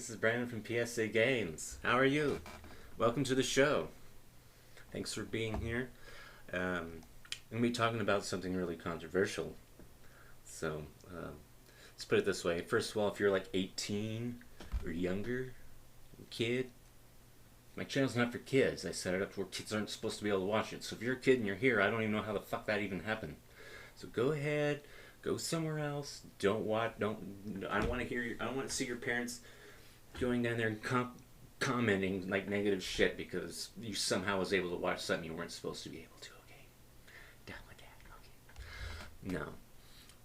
This is Brandon from PSA Games. How are you? Welcome to the show. Thanks for being here. I'm going to be talking about something really controversial. So, let's put it this way. First of all, if you're like 18 or younger, kid, my channel's not for kids. I set it up where kids aren't supposed to be able to watch it. So if you're a kid and you're here, I don't even know how the fuck that even happened. So go ahead, go somewhere else. I don't want to hear. I don't want to see your parents going down there and commenting like negative shit because you somehow was able to watch something you weren't supposed to be able to. Okay, down with that. Okay.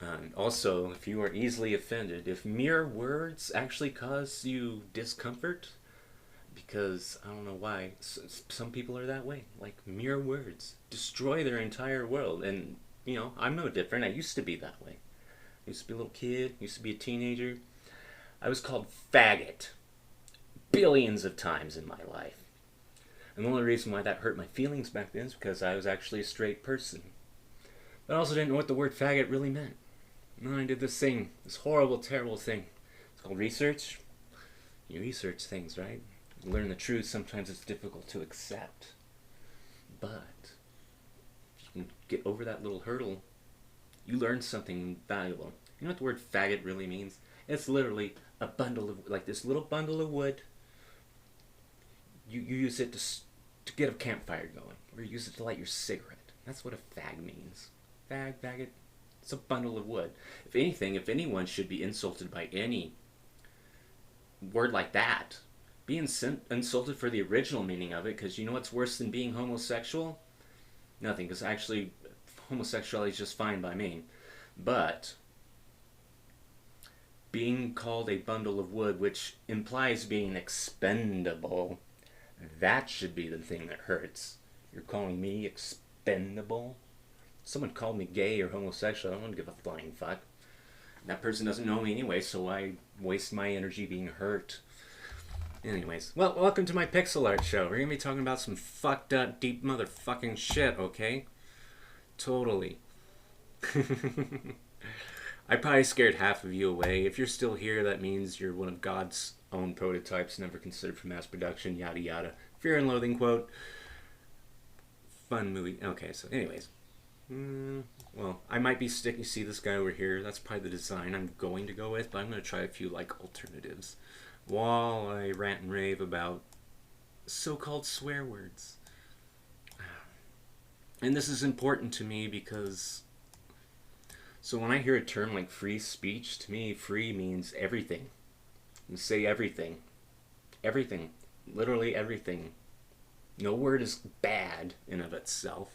No. Also, if you are easily offended, if mere words actually cause you discomfort, because I don't know why, some people are that way. Like mere words destroy their entire world, and I'm no different. I used to be that way. I used to be a little kid. Used to be a teenager. I was called faggot billions of times in my life. And the only reason why that hurt my feelings back then is because I was actually a straight person. But I also didn't know what the word faggot really meant. And then I did this thing, this horrible, terrible thing. It's called research. You research things, right? You learn the truth. Sometimes it's difficult to accept. But if you can get over that little hurdle, you learn something valuable. You know what the word faggot really means? It's literally a bundle of, like this little bundle of wood. You use it to get a campfire going, or you use it to light your cigarette. That's what a fag means. Faggot. It's a bundle of wood. If anything, if anyone should be insulted by any word like that, be insulted for the original meaning of it, because you know what's worse than being homosexual? Nothing, because actually homosexuality is just fine by me. But being called a bundle of wood, which implies being expendable, that should be the thing that hurts. You're calling me expendable? Someone called me gay or homosexual, I don't give a flying fuck. That person doesn't know me anyway, so I waste my energy being hurt. Anyways, well, welcome to my pixel art show. We're gonna be talking about some fucked up, deep motherfucking shit, okay? Totally. I probably scared half of you away. If you're still here, that means you're one of God's own prototypes, never considered for mass production, yada yada. Fear and Loathing quote. Fun movie. Okay, so anyways. Well, I might be sticky. See this guy over here? That's probably the design I'm going to go with, but I'm going to try a few like alternatives while I rant and rave about so-called swear words. And this is important to me because so when I hear a term like free speech, to me free means everything. You say everything. Everything. Literally everything. No word is bad in of itself.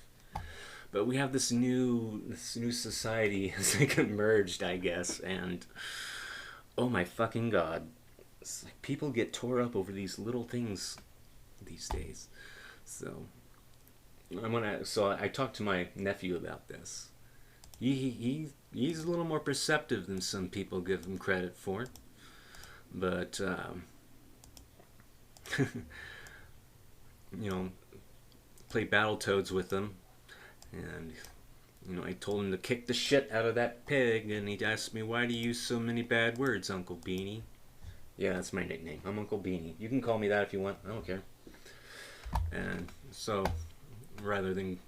But we have this new society has like emerged, I guess, and oh my fucking god. It's like people get tore up over these little things these days. So I talked to my nephew about this. He's a little more perceptive than some people give him credit for. But play Battletoads with him, and I told him to kick the shit out of that pig, and he asked me, "Why do you use so many bad words, Uncle Beanie?" Yeah, that's my nickname. I'm Uncle Beanie. You can call me that if you want. I don't care. And so, rather than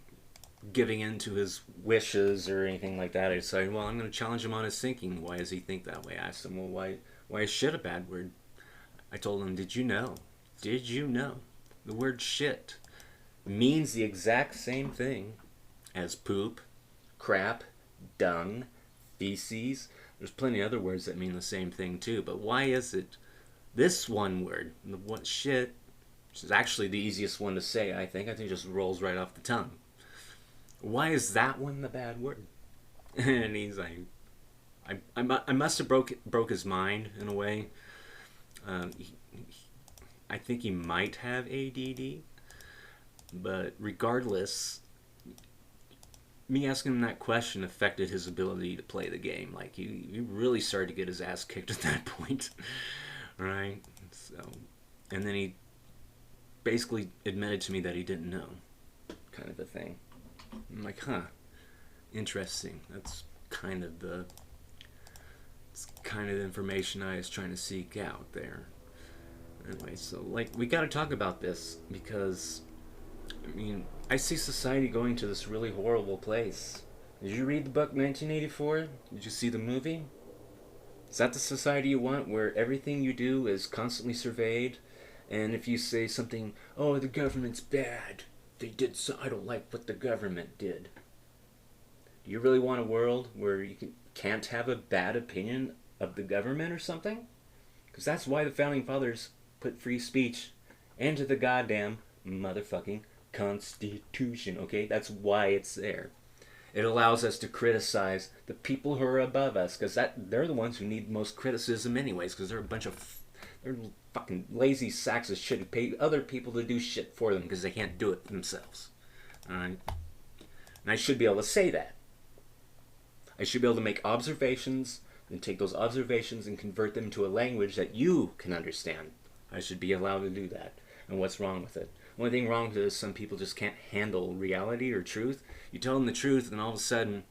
giving in to his wishes or anything like that, I decided, well, I'm going to challenge him on his thinking. Why does he think that way? I asked him, well, why is shit a bad word? I told him, did you know the word shit means the exact same thing as poop, crap, dung, feces? There's plenty of other words that mean the same thing too, but why is it this one word, what shit, which is actually the easiest one to say, I think it just rolls right off the tongue. Why is that one the bad word? And he's like, I must have broke his mind in a way. I think he might have ADD, but regardless, me asking him that question affected his ability to play the game. Like he really started to get his ass kicked at that point, right? So, and then he basically admitted to me that he didn't know, kind of a thing. I'm like, huh, interesting. That's kind of the information I was trying to seek out there. Anyway, so, like, we gotta talk about this because, I mean, I see society going to this really horrible place. Did you read the book 1984? Did you see the movie? Is that the society you want, where everything you do is constantly surveyed? And if you say something, oh, the government's bad, they did so, I don't like what the government did. Do you really want a world where you can't have a bad opinion of the government or something? Because that's why the Founding Fathers put free speech into the goddamn motherfucking Constitution, okay? That's why it's there. It allows us to criticize the people who are above us, because they're the ones who need the most criticism anyways, because they're a bunch of they're fucking lazy sacks of shit who pay other people to do shit for them because they can't do it themselves. Alright? And I should be able to say that. I should be able to make observations and take those observations and convert them to a language that you can understand. I should be allowed to do that. And what's wrong with it? The only thing wrong with it is some people just can't handle reality or truth. You tell them the truth and all of a sudden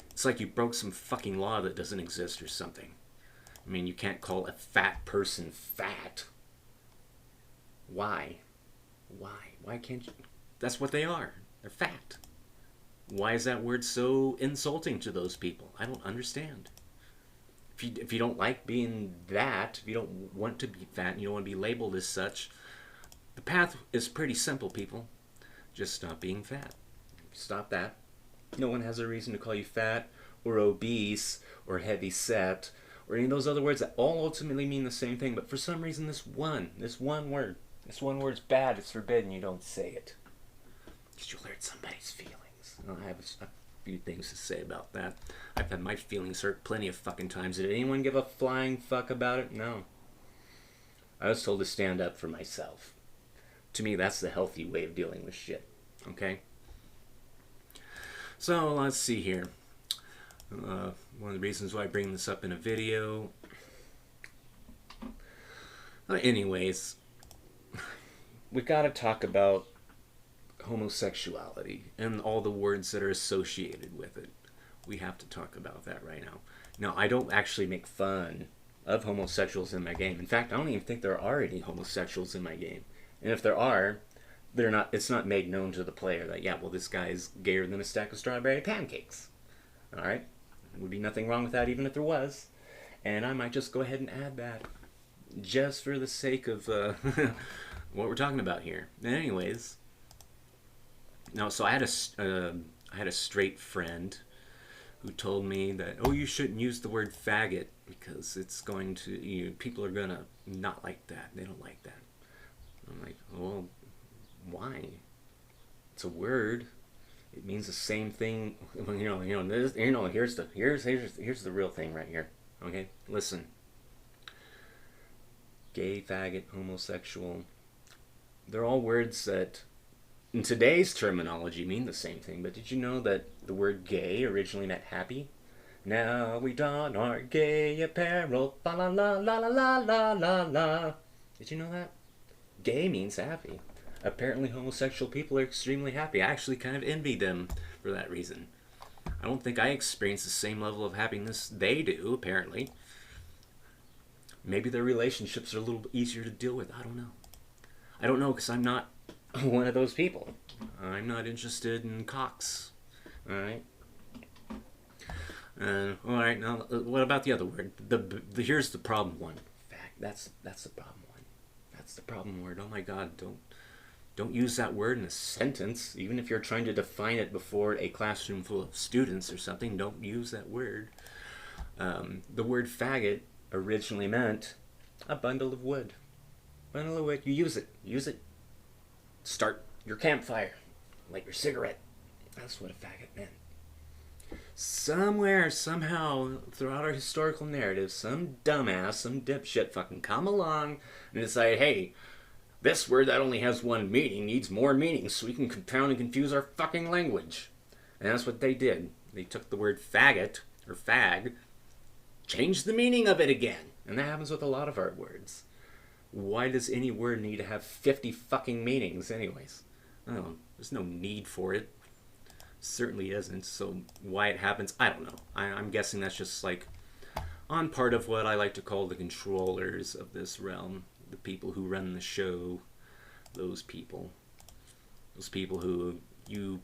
it's like you broke some fucking law that doesn't exist or something. I mean, you can't call a fat person fat. Why? Why can't you? That's what they are. They're fat. Why is that word so insulting to those people? I don't understand. If you don't like being that, if you don't want to be fat and you don't want to be labeled as such, the path is pretty simple, people. Just stop being fat. Stop that. No one has a reason to call you fat or obese or heavy set or any of those other words that all ultimately mean the same thing, but for some reason this one word's bad, it's forbidden, you don't say it. Because you'll hurt somebody's feelings. I have a few things to say about that. I've had my feelings hurt plenty of fucking times. Did anyone give a flying fuck about it? No. I was told to stand up for myself. To me, that's the healthy way of dealing with shit. Okay? So, let's see here. One of the reasons why I bring this up in a video. Anyways, we gotta talk about homosexuality and all the words that are associated with it. We have to talk about that right now. Now, I don't actually make fun of homosexuals in my game. In fact, I don't even think there are any homosexuals in my game. And if there are, it's not made known to the player that, yeah, well, this guy's gayer than a stack of strawberry pancakes. Alright? There would be nothing wrong with that even if there was. And I might just go ahead and add that. Just for the sake of what we're talking about here. And anyways, no, so I had a straight friend who told me that, oh, you shouldn't use the word faggot because it's going to, people are going to not like that. They don't like that. I'm like, well, why? It's a word. It means the same thing. Here's the real thing right here. Okay, listen. Gay, faggot, homosexual. They're all words that, in today's terminology, mean the same thing. But did you know that the word gay originally meant happy? Now we don our gay apparel, la la la la la la la la. Did you know that? Gay means happy. Apparently homosexual people are extremely happy. I actually kind of envy them for that reason. I don't think I experience the same level of happiness they do, apparently. Maybe their relationships are a little easier to deal with. I don't know. I don't know because I'm not one of those people. I'm not interested in cocks. Alright? Alright, now what about the other word? Here's the problem one. Fact, that's the problem one. That's the problem word. Oh my god, don't use that word in a sentence. Even if you're trying to define it before a classroom full of students or something, don't use that word. The word faggot originally meant a bundle of wood. Bundle of wood. You use it. Use it. Start your campfire. Light your cigarette. That's what a faggot meant. Somewhere, somehow, throughout our historical narrative, some dumbass, some dipshit fucking come along and decide, hey, this word that only has one meaning needs more meanings so we can confound and confuse our fucking language. And that's what they did. They took the word faggot, or fag, changed the meaning of it again. And that happens with a lot of our words. Why does any word need to have 50 fucking meanings anyways? Oh, there's no need for it. Certainly isn't. So why it happens, I don't know. I'm guessing that's just like on part of what I like to call the controllers of this realm. the people who run the show, those people who you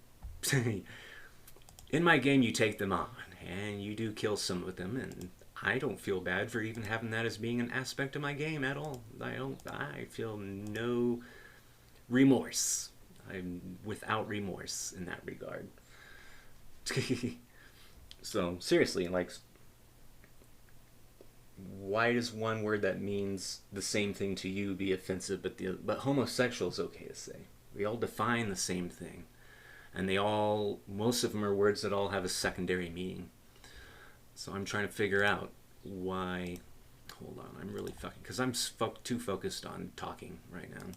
in my game you take them on and you do kill some of them, and I don't feel bad for even having that as being an aspect of my game at all. I feel no remorse. I'm without remorse in that regard. So seriously, like, why does one word that means the same thing to you be offensive, but homosexual is okay to say? We all define the same thing, and most of them are words that all have a secondary meaning. So I'm trying to figure out why. Hold on, I'm really fucking, because I'm too focused on talking right now.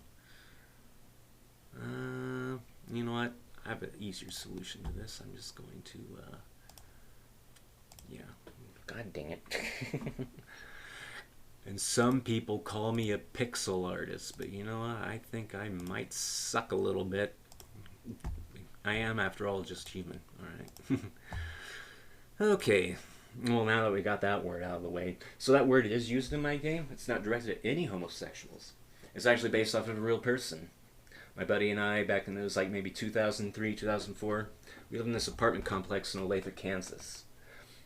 You know what? I have an easier solution to this. I'm just going to, yeah. God dang it. And some people call me a pixel artist, but you know what? I think I might suck a little bit. I am, after all, just human. All right. Okay. Well, now that we got that word out of the way. So that word is used in my game. It's not directed at any homosexuals. It's actually based off of a real person. My buddy and I, back in, it was like maybe 2003, 2004, we lived in this apartment complex in Olathe, Kansas.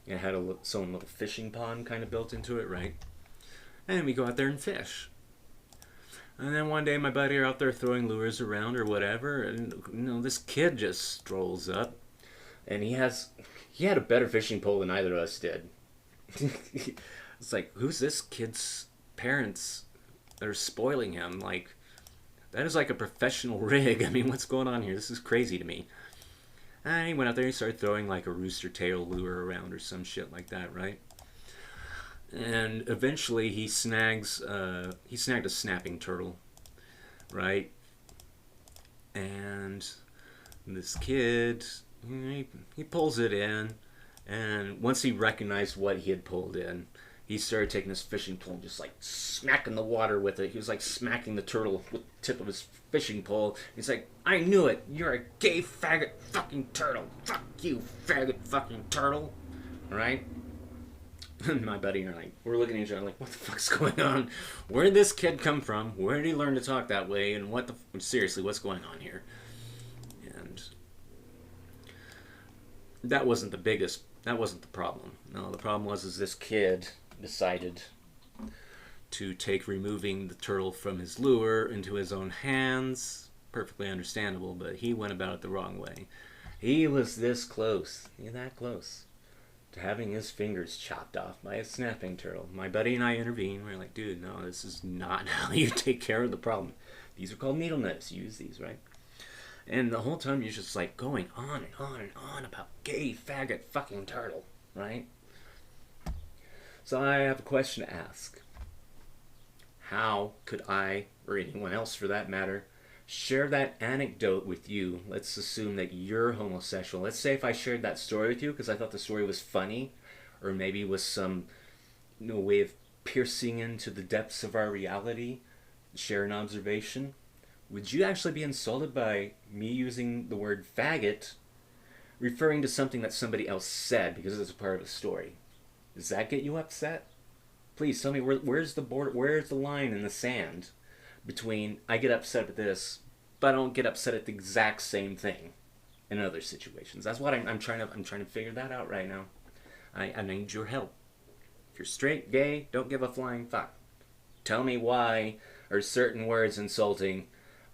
It had its own little fishing pond kind of built into it, right? And we go out there and fish. And then one day my buddy are out there throwing lures around or whatever, and this kid just strolls up, and he had a better fishing pole than either of us did. It's like, who's this kid's parents that are spoiling him? Like, that is like a professional rig. I mean, what's going on here? This is crazy to me. And he went out there and he started throwing like a rooster tail lure around or some shit like that, right? And eventually he snagged a snapping turtle, right? And this kid, he pulls it in, and once he recognized what he had pulled in, he started taking his fishing pole and just like smacking the water with it. He was like smacking the turtle with the tip of his fishing pole. He's like, I knew it. You're a gay faggot fucking turtle. Fuck you, faggot fucking turtle. Right? And my buddy and I, like, we're looking at each other like, what the fuck's going on? Where did this kid come from? Where did he learn to talk that way? And seriously, what's going on here? And that wasn't the problem. No, the problem was this kid decided to take removing the turtle from his lure into his own hands. Perfectly understandable, but he went about it the wrong way. He was this close, that close, to having his fingers chopped off by a snapping turtle. My buddy and I intervened. We're like, dude, no, this is not how you take care of the problem. These are called needle nets. You use these, right? And the whole time you're just like going on and on and on about gay faggot fucking turtle, right? So I have a question to ask. How could I, or anyone else for that matter, share that anecdote with you? Let's assume that you're homosexual. Let's say if I shared that story with you because I thought the story was funny, or maybe was some way of piercing into the depths of our reality, share an observation. Would you actually be insulted by me using the word faggot, referring to something that somebody else said because it's a part of a story? Does that get you upset? Please tell me, where's the border, where's the line in the sand between I get upset at this, but I don't get upset at the exact same thing in other situations? That's what I'm trying to figure that out right now. I need your help. If you're straight, gay, don't give a flying fuck. Tell me why are certain words insulting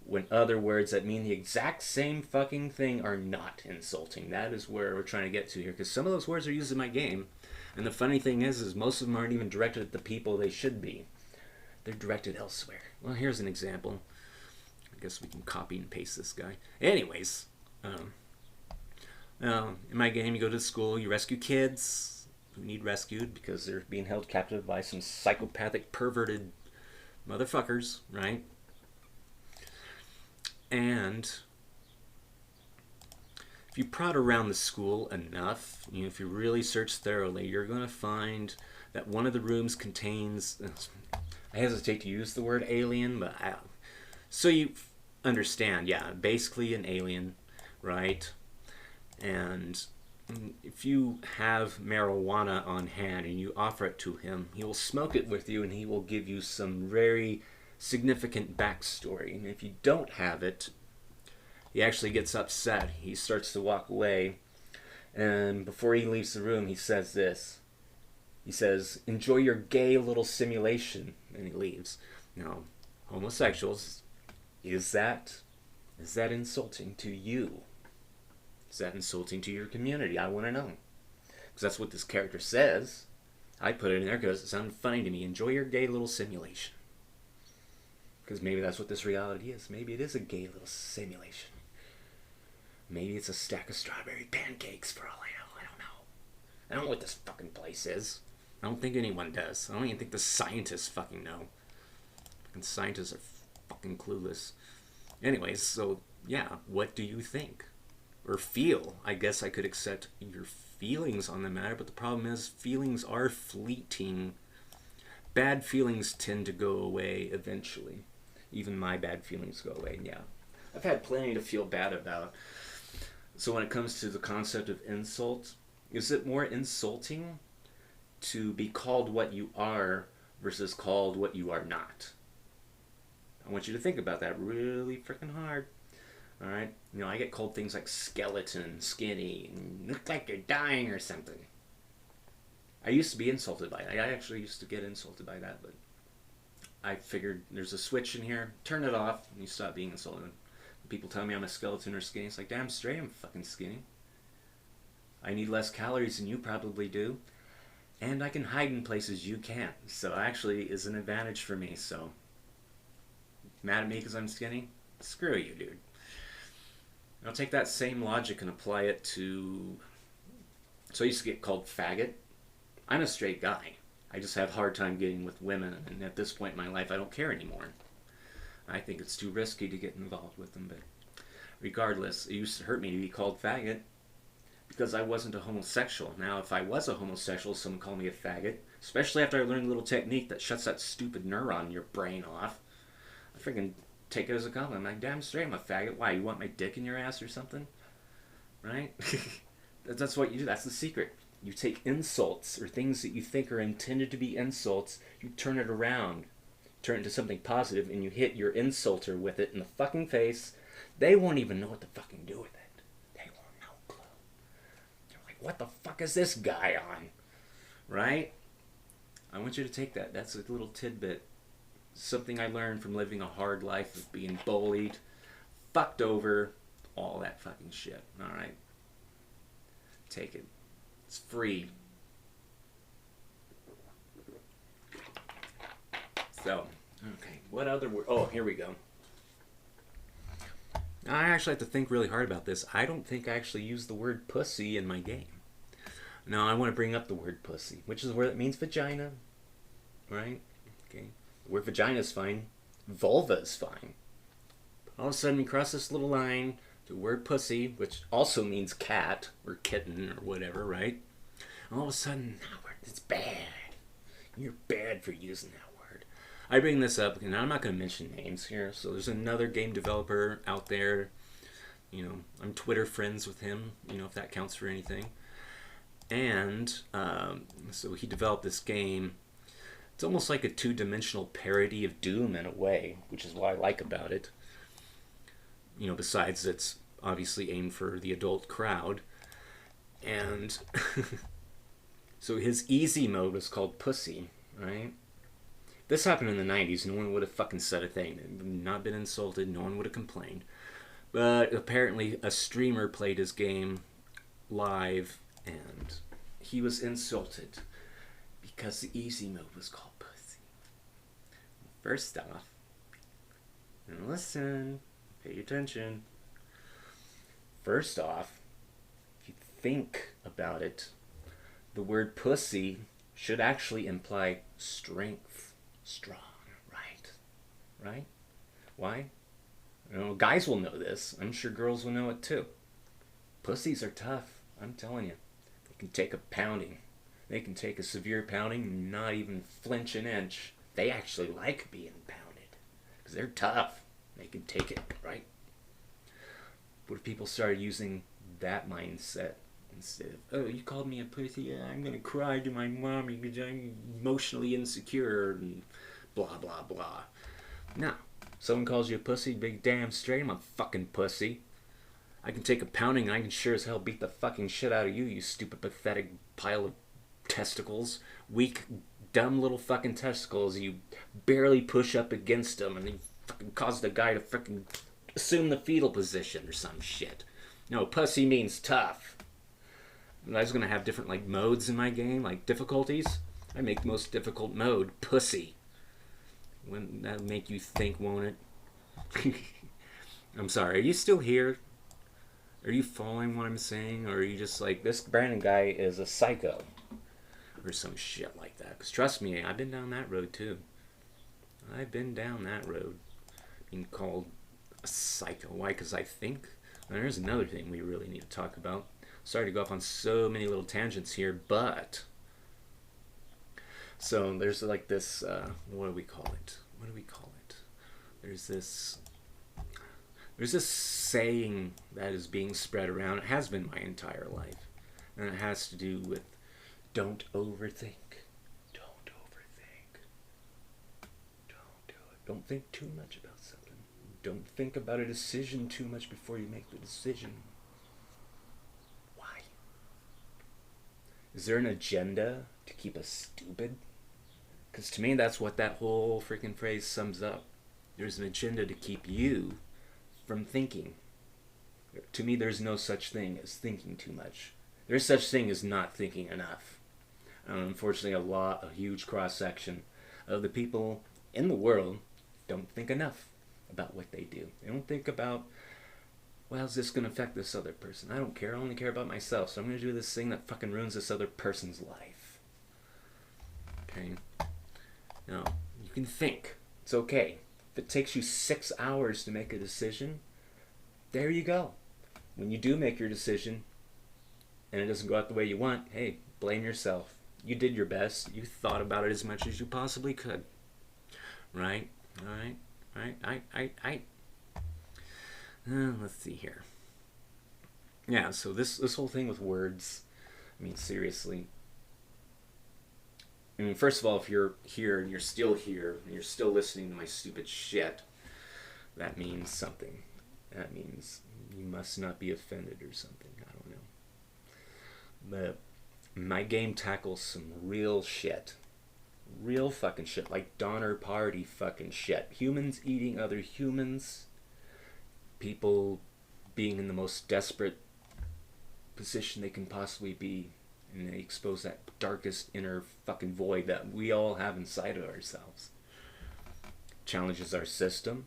when other words that mean the exact same fucking thing are not insulting. That is where we're trying to get to here, because some of those words are used in my game, and the funny thing is most of them aren't even directed at the people they should be. They're directed elsewhere. Well, here's an example. I guess we can copy and paste this guy. Anyways, in my game, you go to school, you rescue kids who need rescued because they're being held captive by some psychopathic, perverted motherfuckers, right? And if you prod around the school enough, if you really search thoroughly, you're going to find that one of the rooms contains, I hesitate to use the word alien, but so you understand, yeah, basically an alien, right? And if you have marijuana on hand and you offer it to him, he will smoke it with you and he will give you some very significant backstory. And if you don't have it, he actually gets upset. He starts to walk away. And before he leaves the room, he says this. He says, "Enjoy your gay little simulation." And he leaves. Now, homosexuals, is that insulting to you? Is that insulting to your community? I want to know. Because that's what this character says. I put it in there because it sounded funny to me. Enjoy your gay little simulation. Because maybe that's what this reality is. Maybe it is a gay little simulation. Maybe it's a stack of strawberry pancakes for all I know. I don't know. I don't know what this fucking place is. I don't think anyone does. I don't even think the scientists fucking know. Fucking scientists are fucking clueless. Anyways, so yeah, what do you think? Or feel? I guess I could accept your feelings on the matter, but the problem is feelings are fleeting. Bad feelings tend to go away eventually. Even my bad feelings go away, yeah. I've had plenty to feel bad about. So when it comes to the concept of insult, is it more insulting to be called what you are versus called what you are not? I want you to think about that really freaking hard. Alright? You know, I get called things like skeleton, skinny, and look like you're dying or something. I used to be insulted by that. I actually used to get insulted by that, but I figured there's a switch in here, turn it off, and you stop being insulted. When people tell me I'm a skeleton or skinny, it's like, damn straight I'm fucking skinny. I need less calories than you probably do. And I can hide in places you can't. So actually is an advantage for me. So mad at me because I'm skinny? Screw you, dude. I'll take that same logic and apply it to... So I used to get called faggot. I'm a straight guy. I just have a hard time getting with women. And at this point in my life, I don't care anymore. I think it's too risky to get involved with them. But regardless, it used to hurt me to be called faggot. Because I wasn't a homosexual. Now, if I was a homosexual, someone called me a faggot, especially after I learned a little technique that shuts that stupid neuron in your brain off, I freaking take it as a compliment. I'm like, damn straight, I'm a faggot. Why, you want my dick in your ass or something? Right? That's what you do. That's the secret. You take insults or things that you think are intended to be insults, you turn it around, turn it into something positive, and you hit your insulter with it in the fucking face. They won't even know what to fucking do with it. What the fuck is this guy on? Right? I want you to take that. That's a little tidbit. Something I learned from living a hard life of being bullied, fucked over, all that fucking shit. Alright? Take it. It's free. So, okay. What other word? Oh, here we go. I actually have to think really hard about this. I don't think I actually use the word pussy in my game. No, I want to bring up the word pussy, which is a word that means vagina. Right? Okay. The word vagina is fine. Vulva is fine. All of a sudden we cross this little line to the word pussy, which also means cat or kitten or whatever, right? And all of a sudden, it's bad. You're bad for using that word. I bring this up, and I'm not going to mention names here. So there's another game developer out there. You know, I'm Twitter friends with him, you know, if that counts for anything. And so he developed this game. It's almost like a two-dimensional parody of Doom in a way, which is what I like about it. You know, besides it's obviously aimed for the adult crowd. And so his easy mode was called Pussy, right? This happened in the 90s. No one would have fucking said a thing. It would not been insulted. No one would have complained. But apparently a streamer played his game live, and he was insulted because the easy mode was called pussy. First off, and listen, pay attention. First off, if you think about it, the word pussy should actually imply strength, strong, right? Right? Why? You know, guys will know this. I'm sure girls will know it too. Pussies are tough, I'm telling you. They can take a pounding. They can take a severe pounding and not even flinch an inch. They actually like being pounded because they're tough. They can take it, right? What if people started using that mindset instead of, oh, you called me a pussy, yeah, I'm going to cry to my mom because I'm emotionally insecure and blah, blah, blah. No. Someone calls you a pussy, big damn straight, I'm a fucking pussy. I can take a pounding and I can sure as hell beat the fucking shit out of you, you stupid, pathetic pile of testicles. Weak, dumb little fucking testicles. You barely push up against them and you fucking cause the guy to fucking assume the fetal position or some shit. No, pussy means tough. I was gonna have different like modes in my game, like difficulties. I make the most difficult mode pussy. Wouldn't that make you think, won't it? I'm sorry. Are you still here? Are you following what I'm saying, or are you just like this Brandon guy is a psycho, or some shit like that? Because trust me, I've been down that road too. I've been down that road, being called a psycho. Why? Because I think. And there's another thing we really need to talk about. Sorry to go off on so many little tangents here, but so there's like this. What do we call it? What do we call it? There's this saying that is being spread around. It has been my entire life, and it has to do with don't overthink. Don't overthink. Don't do it. Don't think too much about something. Don't think about a decision too much before you make the decision. Why? Is there an agenda to keep us stupid? Because to me, that's what that whole freaking phrase sums up. There's an agenda to keep you from thinking. To me, there's no such thing as thinking too much. There's such thing as not thinking enough. And unfortunately, a huge cross-section of the people in the world don't think enough about what they do. They don't think about, well, is this going to affect this other person? I don't care. I only care about myself. So I'm going to do this thing that fucking ruins this other person's life. Okay? No, you can think. It's okay. If it takes you 6 hours to make a decision, there you go. When you do make your decision and it doesn't go out the way you want, hey, blame yourself. You did your best. You thought about it as much as you possibly could. Right? Alright? Let's see here. Yeah, so this whole thing with words, I mean, seriously. I mean, first of all, if you're here and you're still here and you're still listening to my stupid shit, that means something. That means you must not be offended or something. I don't know. But my game tackles some real shit. Real fucking shit. Like Donner Party fucking shit. Humans eating other humans. People being in the most desperate position they can possibly be. And they expose that darkest inner fucking void that we all have inside of ourselves. Challenges our system.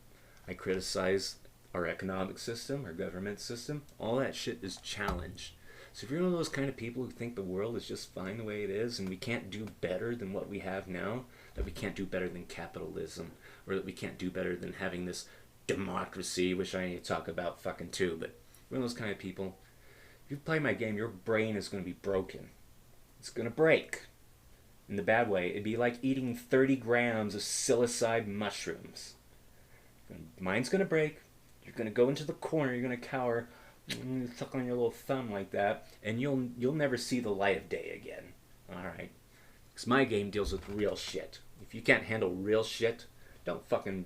I criticize our economic system, our government system. All that shit is challenged. So if you're one of those kind of people who think the world is just fine the way it is and we can't do better than what we have now, that we can't do better than capitalism, or that we can't do better than having this democracy, which I need to talk about fucking too, but if you're one of those kind of people, if you play my game, your brain is going to be broken. It's going to break. In the bad way. It'd be like eating 30 grams of psilocybe mushrooms. Mine's going to break. You're going to go into the corner. You're going to cower. Suck on your little thumb like that. And you'll never see the light of day again. Alright? Because my game deals with real shit. If you can't handle real shit, don't fucking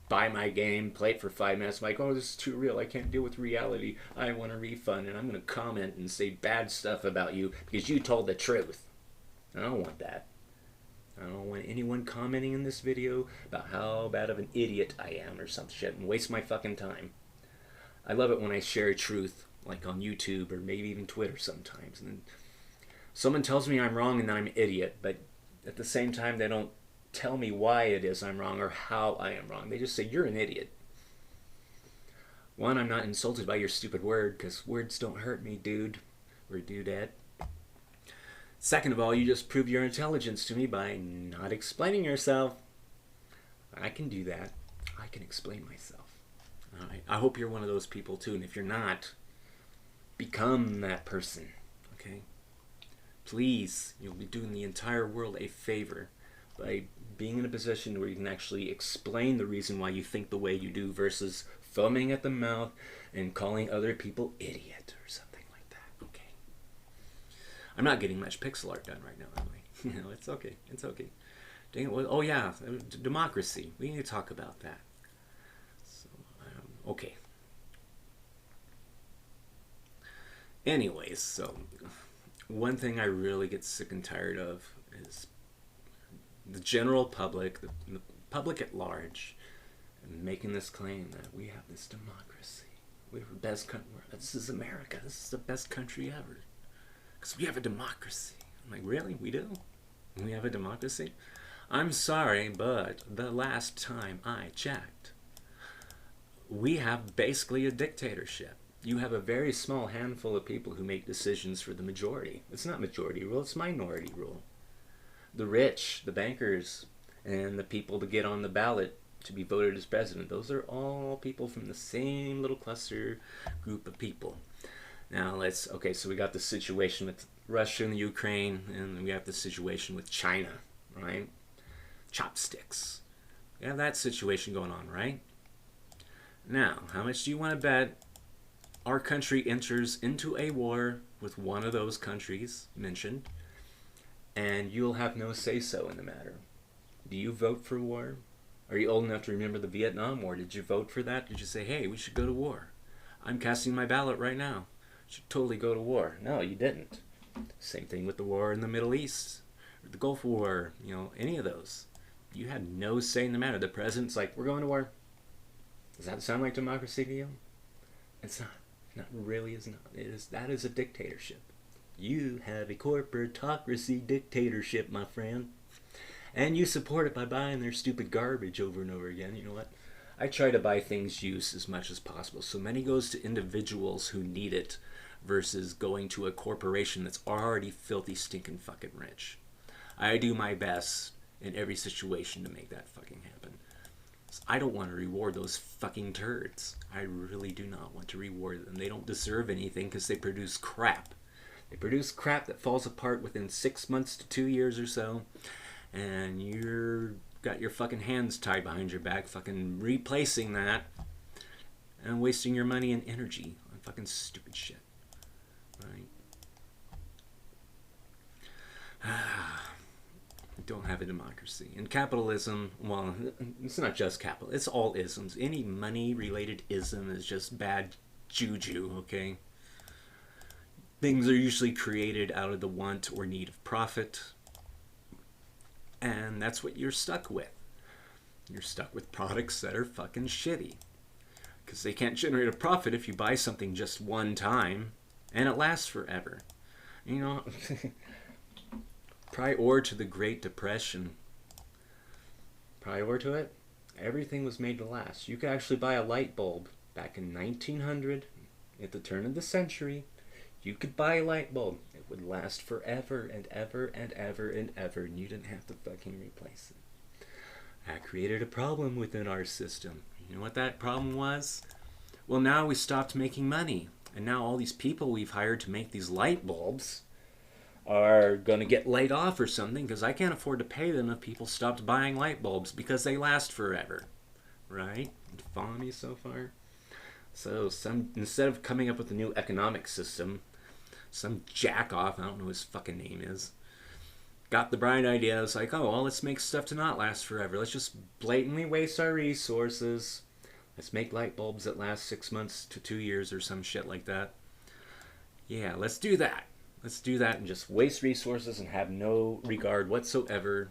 buy my game, play it for 5 minutes. I'm like, oh, this is too real. I can't deal with reality. I want a refund. And I'm going to comment and say bad stuff about you because you told the truth. I don't want that. I don't want anyone commenting in this video about how bad of an idiot I am or some shit and waste my fucking time. I love it when I share truth, like on YouTube or maybe even Twitter sometimes. And someone tells me I'm wrong and that I'm an idiot, but at the same time they don't tell me why it is I'm wrong or how I am wrong. They just say, you're an idiot. One, I'm not insulted by your stupid word, because words don't hurt me, dude. Or dudette. Second of all, you just prove your intelligence to me by not explaining yourself. I can do that. I can explain myself. Alright. I hope you're one of those people too, and if you're not, become that person. Okay? Please, you'll be doing the entire world a favor by being in a position where you can actually explain the reason why you think the way you do versus foaming at the mouth and calling other people idiot or something like that. Okay. I'm not getting much pixel art done right now, am I? You know, it's okay. It's okay. Oh yeah, democracy. We need to talk about that. So, okay. Anyways, so one thing I really get sick and tired of is the general public, the public at large, making this claim that we have this democracy. We're the best country. This is America. This is the best country ever. Because we have a democracy. I'm like, really? We do? We have a democracy? I'm sorry, but the last time I checked, we have basically a dictatorship. You have a very small handful of people who make decisions for the majority. It's not majority rule, it's minority rule. The rich, the bankers, and the people to get on the ballot to be voted as president, those are all people from the same little cluster group of people. Now okay, so we got the situation with Russia and the Ukraine, and we have the situation with China, right? Chopsticks. We have that situation going on, right? Now, how much do you want to bet our country enters into a war with one of those countries mentioned, and you'll have no say-so in the matter? Do you vote for war? Are you old enough to remember the Vietnam War? Did you vote for that? Did you say, hey, we should go to war? I'm casting my ballot right now. Should totally go to war. No, you didn't. Same thing with the war in the Middle East, or the Gulf War, any of those. You had no say in the matter. The president's like, we're going to war. Does that sound like democracy to you? It's not. It really is not. That is a dictatorship. You have a corporatocracy dictatorship, my friend. And you support it by buying their stupid garbage over and over again. You know what? I try to buy things used as much as possible. So money goes to individuals who need it versus going to a corporation that's already filthy, stinking fucking rich. I do my best in every situation to make that fucking happen. So I don't want to reward those fucking turds. I really do not want to reward them. They don't deserve anything because they produce crap. They produce crap that falls apart within 6 months to 2 years or so. And you're got your fucking hands tied behind your back fucking replacing that and wasting your money and energy on fucking stupid shit. Right? We don't have a democracy. And capitalism, well, it's not just capital, it's all isms. Any money related ism is just bad juju, okay? Things are usually created out of the want or need of profit. And that's what you're stuck with. You're stuck with products that are fucking shitty. Because they can't generate a profit if you buy something just one time and it lasts forever. Prior to the Great Depression, prior to it, everything was made to last. You could actually buy a light bulb back in 1900, at the turn of the century. You could buy a light bulb. It would last forever and ever and ever and ever, and you didn't have to fucking replace it. That created a problem within our system. You know what that problem was? Well, now we stopped making money, and now all these people we've hired to make these light bulbs are going to get laid off or something because I can't afford to pay them if people stopped buying light bulbs because they last forever. Right? You follow me so far? So instead of coming up with a new economic system, some jack-off, I don't know what his fucking name is, got the bright idea. It's like, oh, well, let's make stuff to not last forever. Let's just blatantly waste our resources. Let's make light bulbs that last 6 months to 2 years or some shit like that. Yeah, let's do that. Let's do that and just waste resources and have no regard whatsoever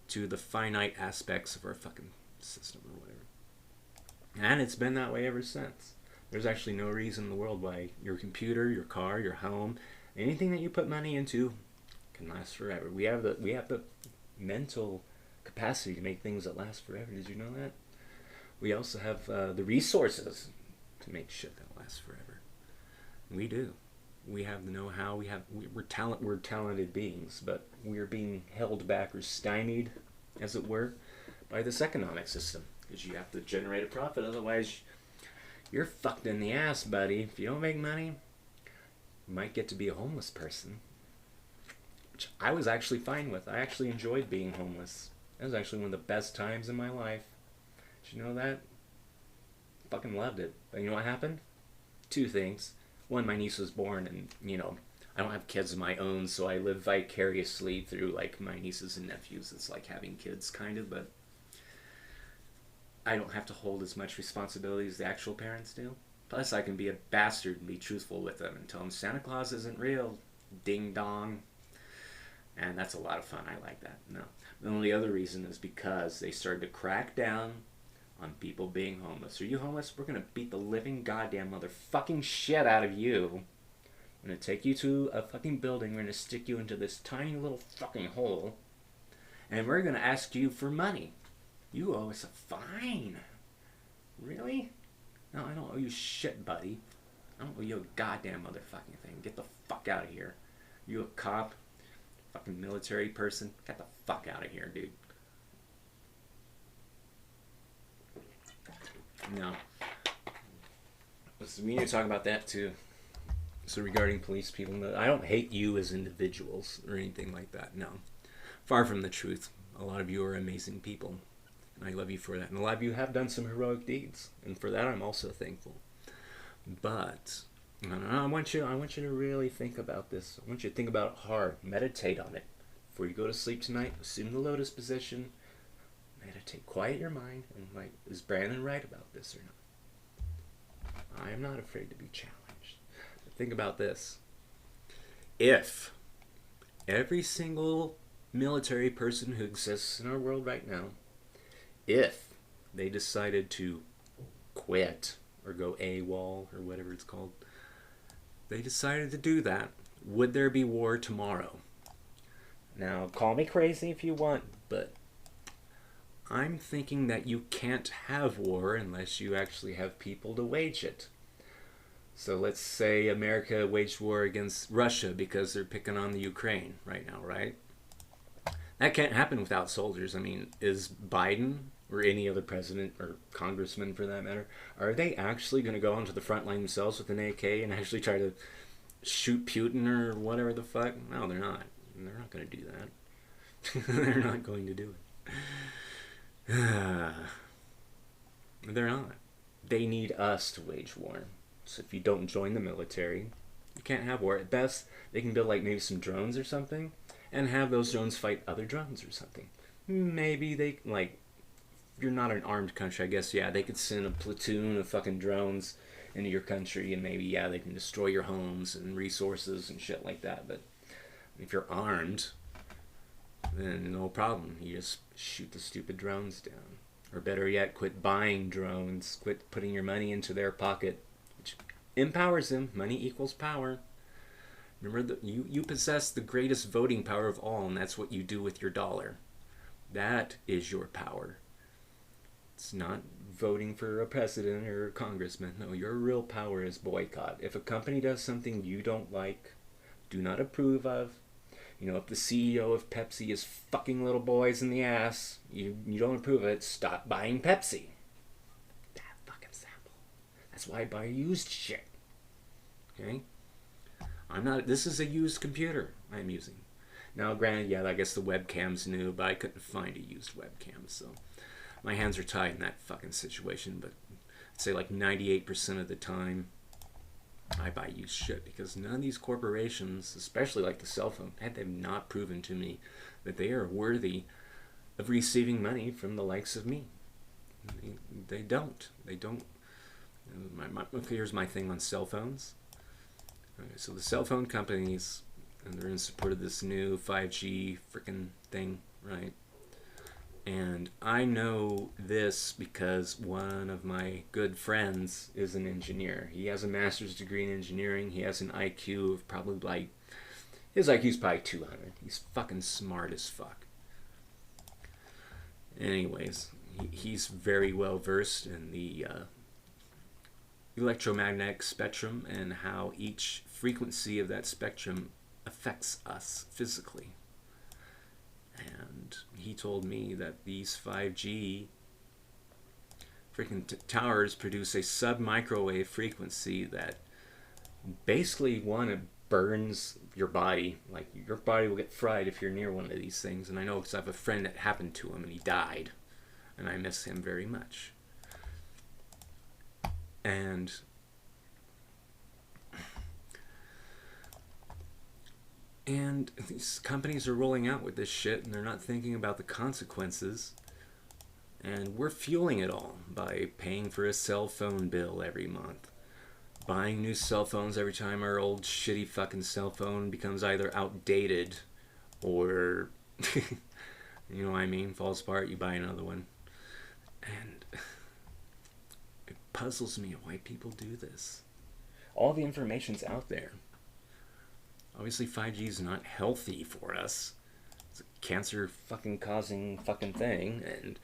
to the finite aspects of our fucking system or whatever. And it's been that way ever since. There's actually no reason in the world why your computer, your car, your home, anything that you put money into can last forever. We have the mental capacity to make things that last forever. Did you know that? We also have the resources to make shit that lasts forever. We do. We have the know-how. We're talented beings, but we're being held back or stymied, as it were, by this economic system. Because you have to generate a profit, otherwise you're fucked in the ass, buddy. If you don't make money, you might get to be a homeless person. Which I was actually fine with. I actually enjoyed being homeless. That was actually one of the best times in my life. Did you know that? Fucking loved it. But you know what happened? Two things. One, my niece was born and, I don't have kids of my own, so I live vicariously through like my nieces and nephews. It's like having kids, kind of, but I don't have to hold as much responsibility as the actual parents do. Plus, I can be a bastard and be truthful with them and tell them Santa Claus isn't real. Ding dong. And that's a lot of fun. I like that. No. The only other reason is because they started to crack down on people being homeless. Are you homeless? We're going to beat the living goddamn motherfucking shit out of you. I'm going to take you to a fucking building. We're going to stick you into this tiny little fucking hole. And we're going to ask you for money. You owe us a fine. Really? No, I don't owe you shit, buddy. I don't owe you a goddamn motherfucking thing. Get the fuck out of here. You a cop? Fucking military person? Get the fuck out of here, dude. No. We need to talk about that too. So regarding police people, I don't hate you as individuals or anything like that. No. Far from the truth. A lot of you are amazing people. And I love you for that. And a lot of you have done some heroic deeds. And for that I'm also thankful. But I want you to really think about this. I want you to think about it hard. Meditate on it. Before you go to sleep tonight, assume the lotus position. Meditate. Quiet your mind. And like, is Brandon right about this or not? I am not afraid to be challenged. But think about this. If every single military person who exists in our world right now, if they decided to quit or go AWOL or whatever it's called, they decided to do that, would there be war tomorrow? Now, call me crazy if you want, but I'm thinking that you can't have war unless you actually have people to wage it. So let's say America waged war against Russia because they're picking on the Ukraine right now, right? That can't happen without soldiers. I mean, is Biden or any other president or congressman for that matter, are they actually going to go onto the front line themselves with an AK and actually try to shoot Putin or whatever the fuck? No, they're not. They're not going to do that. They're not going to do it. They're not. They need us to wage war. So if you don't join the military, you can't have war. At best, they can build like maybe some drones or something and have those drones fight other drones or something. Maybe they, like, if you're not an armed country, I guess, yeah, they could send a platoon of fucking drones into your country and maybe, yeah, they can destroy your homes and resources and shit like that. But if you're armed, then no problem. You just shoot the stupid drones down. Or better yet, quit buying drones. Quit putting your money into their pocket, which empowers them. Money equals power. Remember that you possess the greatest voting power of all, and that's what you do with your dollar. That is your power. It's not voting for a president or a congressman. No, your real power is boycott. If a company does something you don't like, do not approve of, you know, if the CEO of Pepsi is fucking little boys in the ass, you don't approve of it, stop buying Pepsi. That fucking simple. That's why I buy used shit. Okay? This is a used computer I'm using. Now, granted, yeah, I guess the webcam's new, but I couldn't find a used webcam, so my hands are tied in that fucking situation. But I'd say like 98% of the time, I buy used shit because none of these corporations, especially like the cell phone, they've not proven to me that they are worthy of receiving money from the likes of me. They don't. They don't. Here's my thing on cell phones. Okay, so the cell phone companies, and they're in support of this new 5G freaking thing, right? And I know this because one of my good friends is an engineer. He has a master's degree in engineering. He has an IQ of probably like, his IQ's probably 200. He's fucking smart as fuck. Anyways, he's very well versed in the electromagnetic spectrum and how each frequency of that spectrum affects us physically. And he told me that these 5G freaking towers produce a sub-microwave frequency that basically, one, it burns your body. Like, your body will get fried if you're near one of these things. And I know because I have a friend that happened to him and he died. And I miss him very much. And And these companies are rolling out with this shit and they're not thinking about the consequences. And we're fueling it all by paying for a cell phone bill every month. Buying new cell phones every time our old shitty fucking cell phone becomes either outdated or, you know what I mean, falls apart, you buy another one. And it puzzles me why people do this. All the information's out there. Obviously 5G is not healthy for us. It's a cancer fucking causing fucking thing, and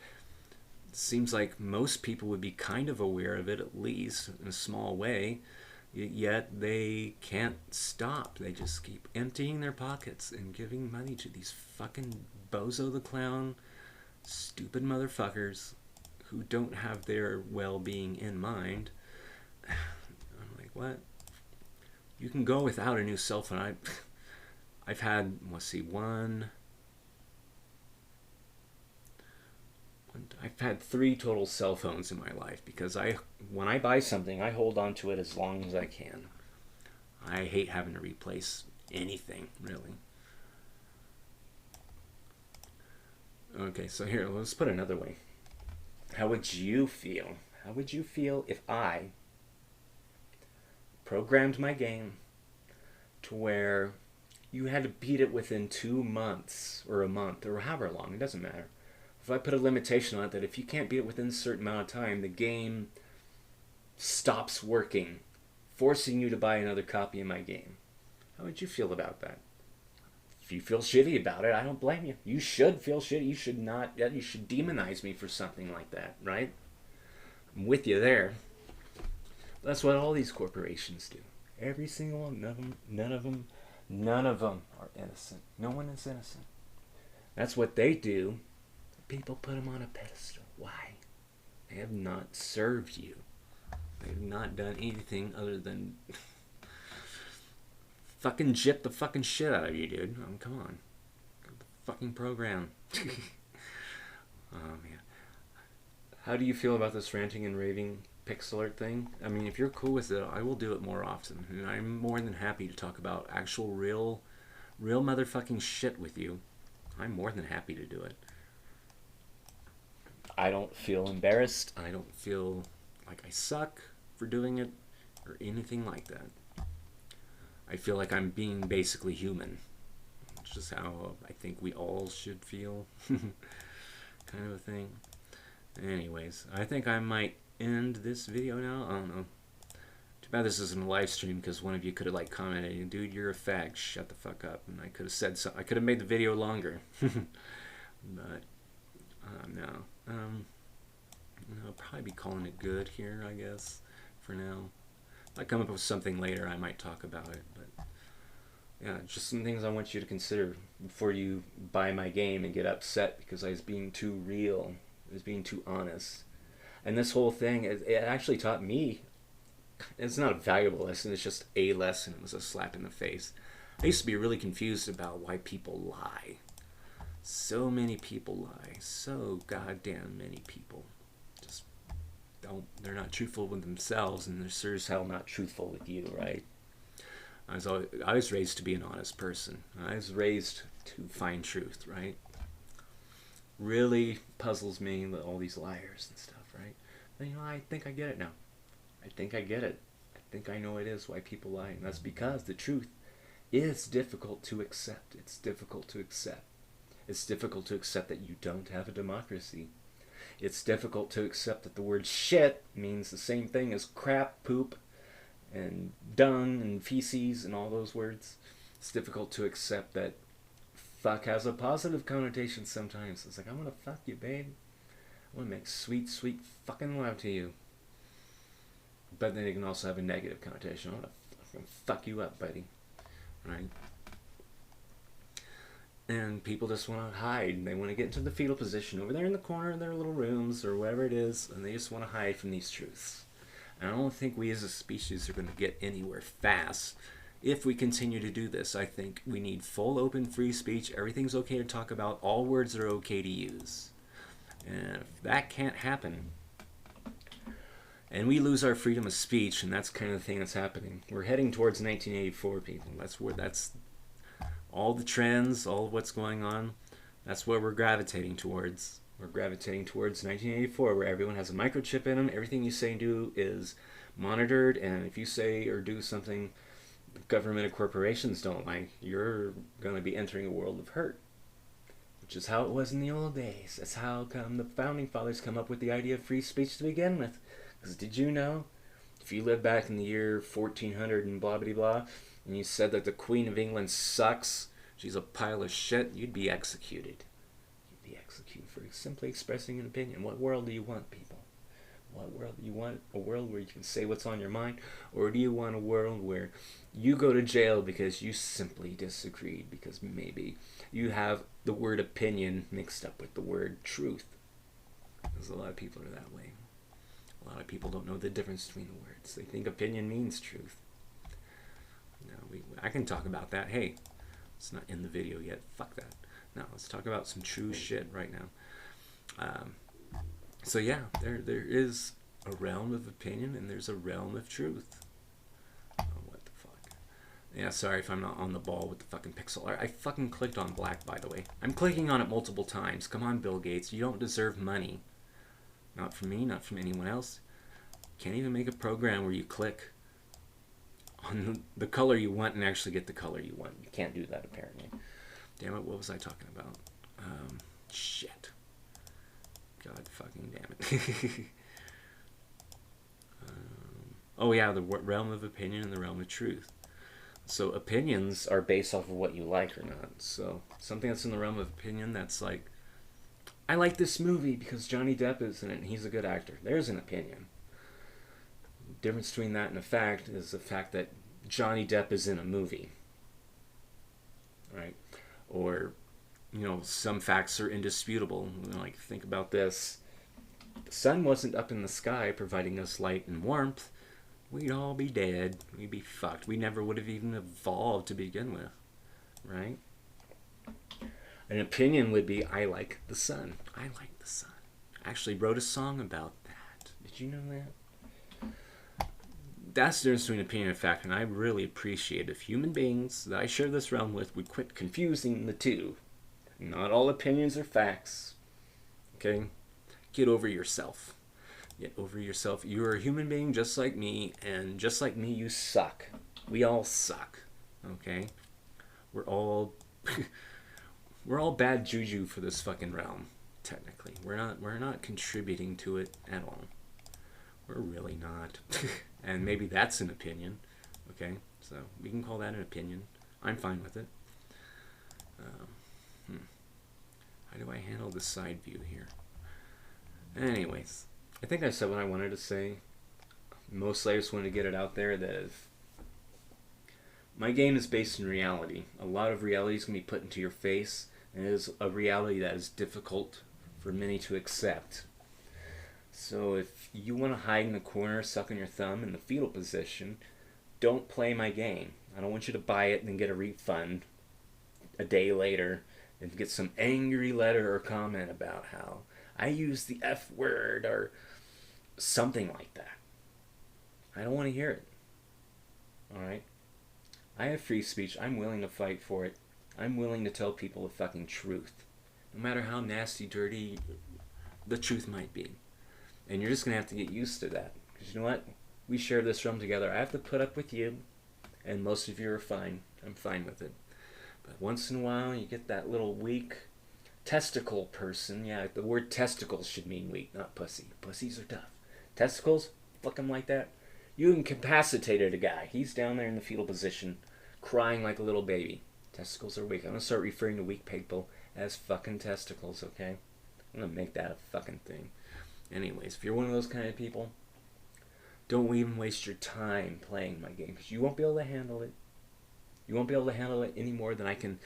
it seems like most people would be kind of aware of it, at least in a small way, yet they can't stop. They just keep emptying their pockets and giving money to these fucking bozo the clown, stupid motherfuckers who don't have their well-being in mind. I'm like, what? You can go without a new cell phone. I've had, I've had 3 total cell phones in my life because when I buy something, I hold on to it as long as I can. I hate having to replace anything, really. Okay, so here, let's put it another way. How would you feel? How would you feel if I programmed my game to where you had to beat it within 2 months or a month or however long, it doesn't matter. If I put a limitation on it that if you can't beat it within a certain amount of time, the game stops working, forcing you to buy another copy of my game. How would you feel about that? If you feel shitty about it, I don't blame you. You should feel shitty. You should not. You should demonize me for something like that, right? I'm with you there. That's what all these corporations do. Every single one of them, none of them are innocent. No one is innocent. That's what they do. People put them on a pedestal. Why? They have not served you. They have not done anything other than fucking jip the fucking shit out of you, dude. I mean, come on. The fucking program. Oh, man. How do you feel about this ranting and raving pixel art thing? I mean, if you're cool with it, I will do it more often. And I'm more than happy to talk about actual real motherfucking shit with you. I'm more than happy to do it. I don't feel embarrassed. I don't feel like I suck for doing it or anything like that. I feel like I'm being basically human. It's just how I think we all should feel. Kind of a thing. Anyways, I think I might end this video now. I don't know. Too bad this isn't a live stream because one of you could have like commented, dude, you're a fag, shut the fuck up. And I could have said something. I could have made the video longer. But, no. I'll probably be calling it good here, I guess, for now. If I come up with something later, I might talk about it. But, yeah, just some things I want you to consider before you buy my game and get upset because I was being too real. I was being too honest. And this whole thing, it actually taught me, it's not a valuable lesson, it's just a lesson. It was a slap in the face. I used to be really confused about why people lie. So many people lie. So goddamn many people just they're not truthful with themselves, and they're sure as hell not truthful with you, right? I was raised to be an honest person. I was raised to find truth, right? Really puzzles me, all these liars and stuff, right? But, I think I get it now. I think I get it. I think I know it is why people lie, and that's because the truth is difficult to accept. It's difficult to accept. It's difficult to accept that you don't have a democracy. It's difficult to accept that the word shit means the same thing as crap, poop, and dung, and feces, and all those words. It's difficult to accept that fuck has a positive connotation sometimes. It's like, I want to fuck you, babe. I want to make sweet, sweet fucking love to you. But then it can also have a negative connotation. I want to fuck you up, buddy. Right? And people just want to hide. They want to get into the fetal position over there in the corner of their little rooms or whatever it is, and they just want to hide from these truths. And I don't think we as a species are going to get anywhere fast if we continue to do this. I think we need full, open, free speech. Everything's okay to talk about. All words are okay to use. And if that can't happen, and we lose our freedom of speech, and that's kind of the thing that's happening. We're heading towards 1984, people. all the trends, all what's going on, that's what we're gravitating towards. We're gravitating towards 1984, where everyone has a microchip in them. Everything you say and do is monitored, and if you say or do something the government or corporations don't like, you're going to be entering a world of hurt. Which is how it was in the old days. That's how come the founding fathers come up with the idea of free speech to begin with. Because did you know, if you lived back in the year 1400 and blah blah blah, and you said that the Queen of England sucks, she's a pile of shit, you'd be executed. You'd be executed for simply expressing an opinion. What world do you want, people? What world do you want? A world where you can say what's on your mind? Or do you want a world where you go to jail because you simply disagreed, because maybe you have the word opinion mixed up with the word truth? Because a lot of people are that way. A lot of people don't know the difference between the words. They think opinion means truth. No, I can talk about that. Hey, it's not in the video yet. Fuck that. No, let's talk about some true shit right now. So yeah, there is a realm of opinion and there's a realm of truth. Oh, what the fuck? Yeah, sorry if I'm not on the ball with the fucking pixel art. I fucking clicked on black, by the way. I'm clicking on it multiple times. Come on, Bill Gates. You don't deserve money. Not from me, not from anyone else. Can't even make a program where you click on the color you want and actually get the color you want. You can't do that, apparently. Damn it, what was I talking about? Shit. God fucking damn it. Oh yeah, the realm of opinion and the realm of truth. So opinions are based off of what you like or not. So something that's in the realm of opinion, that's like, I like this movie because Johnny Depp is in it and he's a good actor. There's an opinion. The difference between that and a fact is the fact that Johnny Depp is in a movie. Right? Or, you know, some facts are indisputable. You know, like, think about this. If the sun wasn't up in the sky providing us light and warmth, we'd all be dead. We'd be fucked. We never would have even evolved to begin with. Right? An opinion would be, I like the sun. I like the sun. I actually wrote a song about that. Did you know that? That's the difference between opinion and fact, and I really appreciate if human beings that I share this realm with would quit confusing the two. Not all opinions are facts. Okay? Get over yourself. Get over yourself. You're a human being just like me, and just like me, you suck. We all suck. Okay? We're all we're all bad juju for this fucking realm, technically. We're not contributing to it at all. We're really not. And maybe that's an opinion. Okay? So we can call that an opinion. I'm fine with it. How do I handle the side view here? Anyways, I think I said what I wanted to say. Mostly I just wanted to get it out there that if my game is based in reality. A lot of reality is going to be put into your face, and it is a reality that is difficult for many to accept. So if you want to hide in the corner, sucking your thumb in the fetal position, don't play my game. I don't want you to buy it and then get a refund a day later and get some angry letter or comment about how I used the F word or something like that. I don't want to hear it. Alright? I have free speech. I'm willing to fight for it. I'm willing to tell people the fucking truth. No matter how nasty, dirty the truth might be. And you're just going to have to get used to that. Because you know what? We share this room together. I have to put up with you. And most of you are fine. I'm fine with it. But once in a while, you get that little weak testicle person. Yeah, the word testicles should mean weak, not pussy. Pussies are tough. Testicles? Fuck them like that. You incapacitated a guy. He's down there in the fetal position, crying like a little baby. Testicles are weak. I'm going to start referring to weak people as fucking testicles, okay? I'm going to make that a fucking thing. Anyways, if you're one of those kind of people, don't even waste your time playing my game, because you won't be able to handle it. You won't be able to handle it any more than I can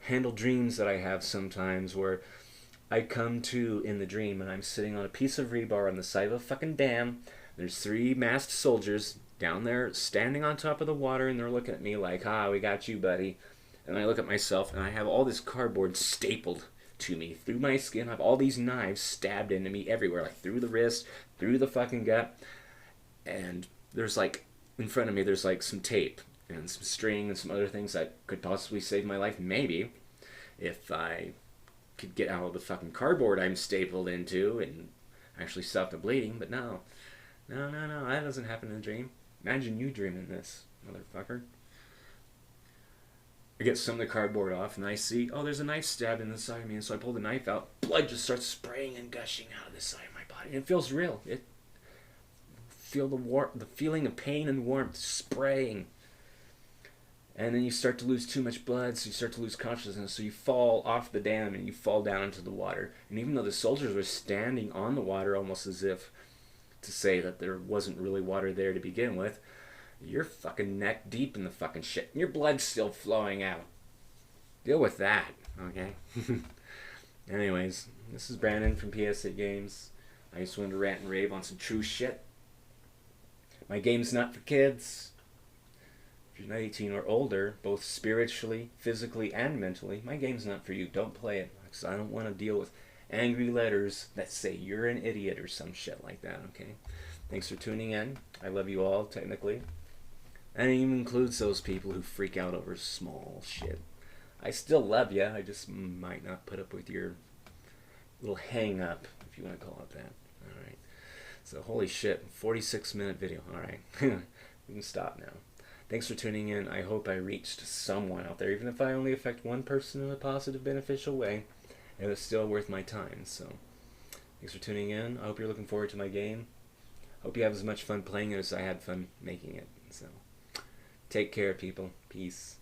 handle dreams that I have sometimes, where I come to in the dream and I'm sitting on a piece of rebar on the side of a fucking dam. There's 3 masked soldiers down there standing on top of the water, and they're looking at me like, we got you, buddy. And I look at myself and I have all this cardboard stapled to me through my skin. I have all these knives stabbed into me everywhere, like through the wrist, through the fucking gut. And there's like, in front of me, there's like some tape. and some string and some other things that could possibly save my life, maybe, if I could get out of the fucking cardboard I'm stapled into and actually stop the bleeding. But no, that doesn't happen in a dream. Imagine you dreaming this, motherfucker. I get some of the cardboard off, and I see, oh, there's a knife stabbed in the side of me, and so I pull the knife out. Blood just starts spraying and gushing out of the side of my body, and it feels real. Feel the feeling of pain and warmth spraying, and then you start to lose too much blood, so you start to lose consciousness, so you fall off the dam and you fall down into the water. And even though the soldiers were standing on the water, almost as if to say that there wasn't really water there to begin with, you're fucking neck deep in the fucking shit, and your blood's still flowing out. Deal with that, okay? Anyways, this is Brandon from PSA Games. I just wanted to rant and rave on some true shit. My game's not for kids. If you're not 18 or older, both spiritually, physically, and mentally, my game's not for you. Don't play it, because I don't want to deal with angry letters that say you're an idiot or some shit like that, okay? Thanks for tuning in. I love you all, technically. And it even includes those people who freak out over small shit. I still love you. I just might not put up with your little hang-up, if you want to call it that. Alright. So, holy shit, 46-minute video. Alright. We can stop now. Thanks for tuning in. I hope I reached someone out there, even if I only affect one person in a positive, beneficial way. It was still worth my time. So, thanks for tuning in. I hope you're looking forward to my game. Hope you have as much fun playing it as I had fun making it. So, take care, people. Peace.